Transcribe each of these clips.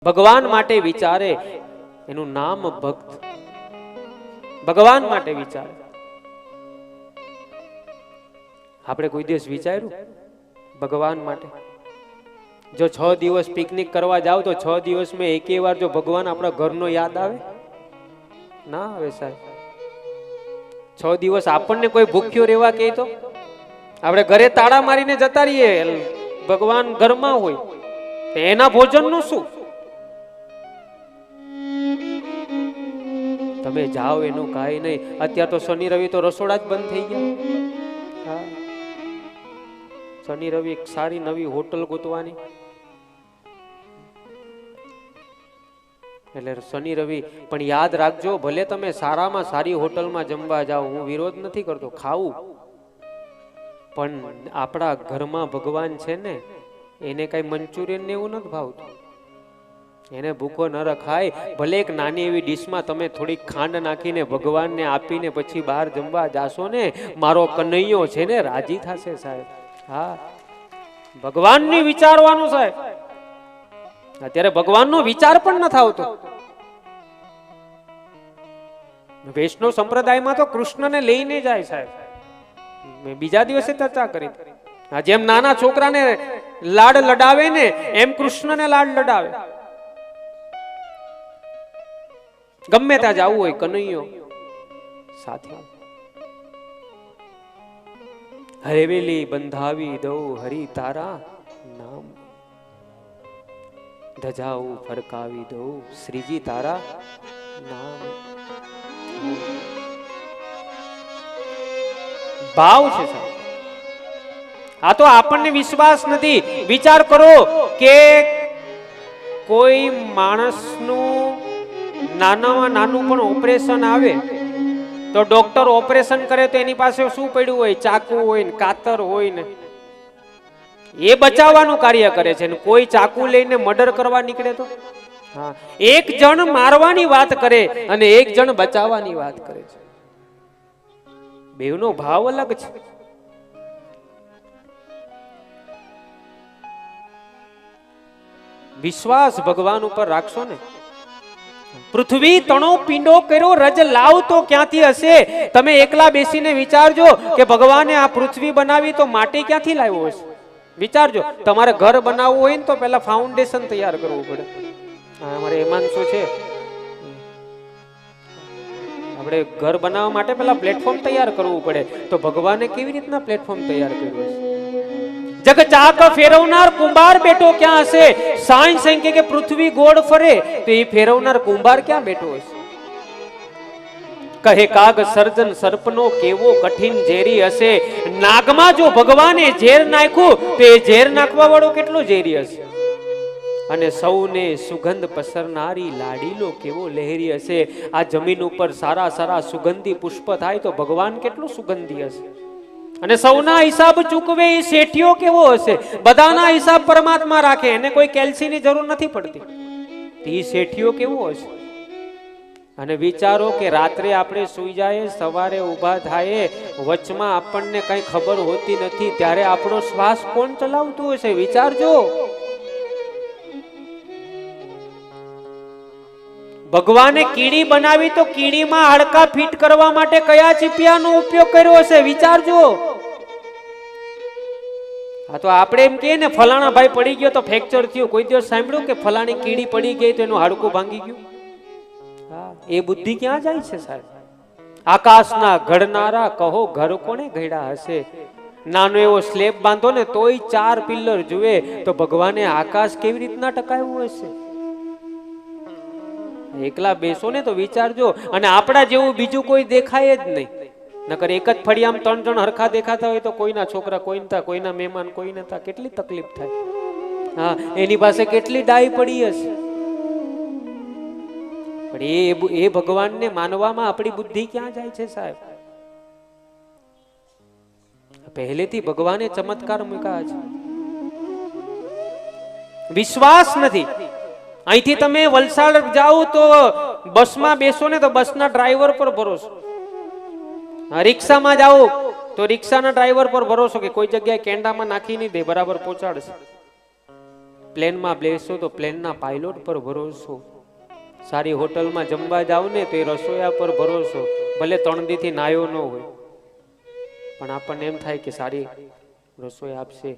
ભગવાન માટે વિચારે એનું નામ ભક્ત. ભગવાન માટે વિચારે. આપણે કોઈ દિવસ વિચાર્યું ભગવાન માટે? જો 6 દિવસ પિકનિક કરવા જાવ તો 6 દિવસમાં એકે વાર જો ભગવાન આપણા ઘરનો યાદ આવે? ના આવે સાહેબ. 6 દિવસ આપણને કોઈ ભૂખ્યો રહેવા કહે તો આપણે ઘરે તાળા મારીને જતા રહીએ, ભગવાન ઘરમાં હોય એના ભોજનનું શું? તમે જાઓ એનું કાંઈ નહીં. અત્યારે તો શનિ રવિ તો રસોડા જ બંધ થઈ ગયા. શનિ રવિ સારી નવી હોટલ ગોતવાની. એટલે શનિ રવિ પણ યાદ રાખજો, ભલે તમે સારામાં સારી હોટલમાં જમવા જાઓ, હું વિરોધ નથી કરતો, ખાવું, પણ આપણા ઘરમાં ભગવાન છે ને, એને કઈ મંચુરિયન ને એવું નથી ભાવતું. એને ભૂખો ન રખાય. ભલે એક નાની એવી ડીશમાં તમે થોડીક ખાંડ નાખીને ભગવાનને આપીને પછી બહાર જમવા જાશો ને, મારો કનૈયો છે ને રાજી થશે સાહેબ. હા, ભગવાનની વિચારવાનું સાહેબ. અત્યારે ભગવાનનો વિચાર પણ નથી આવતો. વૈષ્ણવ સંપ્રદાયમાં તો કૃષ્ણને લઈને જાય સાહેબ. મેં બીજા દિવસે ચર્ચા કરી. જેમ નાના છોકરાને લાડ લડાવે ને, એમ કૃષ્ણને લાડ લડાવે. ગમે ત્યાં જવું હોય કનૈયો સાથે. હરેવેલી બંધાવી દઉં હરી તારા નામ, ધજાઉ ફરકાવી દઉં શ્રીજી તારા નામ. ભાવ છે સાહેબ. આ તો આપણને વિશ્વાસ નથી. વિચાર કરો કે કોઈ માણસનું નાનામાં નાનું પણ ઓપરેશન આવે તો ડોક્ટર ઓપરેશન કરે તો એની પાસે શું પડ્યું હોય? ચાકુ હોય ને કાતર હોય ને, એ બચાવવાનું કાર્ય કરે છે. કોઈ ચાકુ લઈને મર્ડર કરવા નીકળે તો હા, એક જણ મારવાની વાત કરે અને એક જણ બચાવવાની વાત કરે છે. બેવનો ભાવ અલગ છે. વિશ્વાસ ભગવાન ઉપર રાખશો ને. પૃથ્વી તણો પીંડો કર્યો રજ લાવ તો ક્યાંથી હશે? તમે એકલા બેસીને વિચારજો કે ભગવાને આ પૃથ્વી બનાવી તો માટી ક્યાંથી લાવ્યો હશે? વિચારજો. તમારે ઘર બનાવવું હોય ને તો પહેલા ફાઉન્ડેશન તૈયાર કરવું પડે. અમારે એમાં શું છે, આપણે ઘર બનાવવા માટે પહેલા પ્લેટફોર્મ તૈયાર કરવું પડે. તો ભગવાને કેવી રીતના પ્લેટફોર્મ તૈયાર કર્યું હશે? જગ ચાક ફેરવનાર કુંભાર બેઠો ક્યાં હશે? સાયન્સ એમ કે પૃથ્વી ગોળ ફરે તો એ ફેરવનાર કુંભાર ક્યાં બેઠો હશે? કહે કાગ સર્જન સર્પનો કેવો કઠિન ઝેરી હશે. નાગમાં જો ભગવાને ઝેર નાખ્યું તો એ ઝેર નાખવા વાળો કેટલો ઝેરી હશે? અને સૌને સુગંધ પસરનારી લાડીલો કેવો લહેરી હશે. આ જમીન ઉપર સારા સારા સુગંધી પુષ્પ થાય તો ભગવાન કેટલું સુગંધી હશે. અને સૌના હિસાબ ચૂકવે એ શેઠિયો કેવો હશે? બધાના હિસાબ પરમાત્મા રાખે, એને કોઈ કેલ્સીની જરૂર નથી પડતી. એ શેઠિયો કેવો હશે? અને વિચારો કે રાત્રે આપણે સુઈ જાય, સવારે ઊભા થાય, વચમાં આપણને કઈ ખબર હોતી નથી, ત્યારે આપણો શ્વાસ કોણ ચલાવતું હશે? વિચારજો. ભગવાને કીડી બનાવી તો કીડીમાં હાડકા ફિટ કરવા માટે કયા ચીપિયાનો ઉપયોગ કર્યો હશે? વિચારજો. હા, તો આપણે એમ કહીએ ને ફલાણા ભાઈ પડી ગયો તો ફ્રેક્ચર થયું. કોઈ દિવસ સાંભળ્યું કે ફલાણી કીડી પડી ગઈ તો એનું હાડકું ભાંગી ગયું? હા, એ બુદ્ધિ ક્યાં જાય છે સાહેબ? આકાશના ઘડનારા કહો ઘર કોને ઘડ્યા હશે? નાનો એવો સ્લેબ બાંધો ને તોય 4 પિલ્લર જુએ, તો ભગવાને આકાશ કેવી રીતના ટકાવ્યું હશે? એકલા બેસો ને તો વિચારજો. અને આપણા જેવું બીજું કોઈ દેખાય જ નહીં. નકર એક જ ફળિયામાં 3 જણ હરખા દેખાતા હોય તો કોઈના છોકરા કોઈ નતા, કોઈના મહેમાન કોઈ નતા, કેટલી તકલીફ થાય. હા, એની પાસે કેટલી ડાઈ પડી હશે. પણ એ ભગવાનને માનવામાં આપણી બુદ્ધિ ક્યાં જાય છે સાહેબ? પહેલેથી ભગવાને ચમત્કાર મૂક્યા છે. વિશ્વાસ નથી. અહીંથી તમે વલસાડ જાઓ તો બસમાં બેસો ને તો બસના ડ્રાઈવર પર ભરોસો. રિક્ષામાં જાઓ તો રિક્ષાના ડ્રાઈવર પર ભરોસો કે કોઈ જગ્યાએ કેન્ડામાં નાખી નહીં દે, બરાબર પહોંચાડશે. પ્લેનમાં બેસો તો પ્લેનના પાયલોટ પર ભરોસો, સારી હોટલમાં જમવા જાવ ને તો એ રસોયા પર ભરોસો, ભલે 3 દીથી નાયો ન હોય પણ આપણને એમ થાય કે સારી રસોઈ આપશે,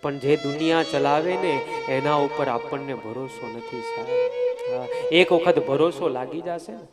પણ જે દુનિયા ચલાવે ને એના ઉપર આપણને ભરોસો નથી સાહેબ. એક વખત ભરોસો લાગી જશે ને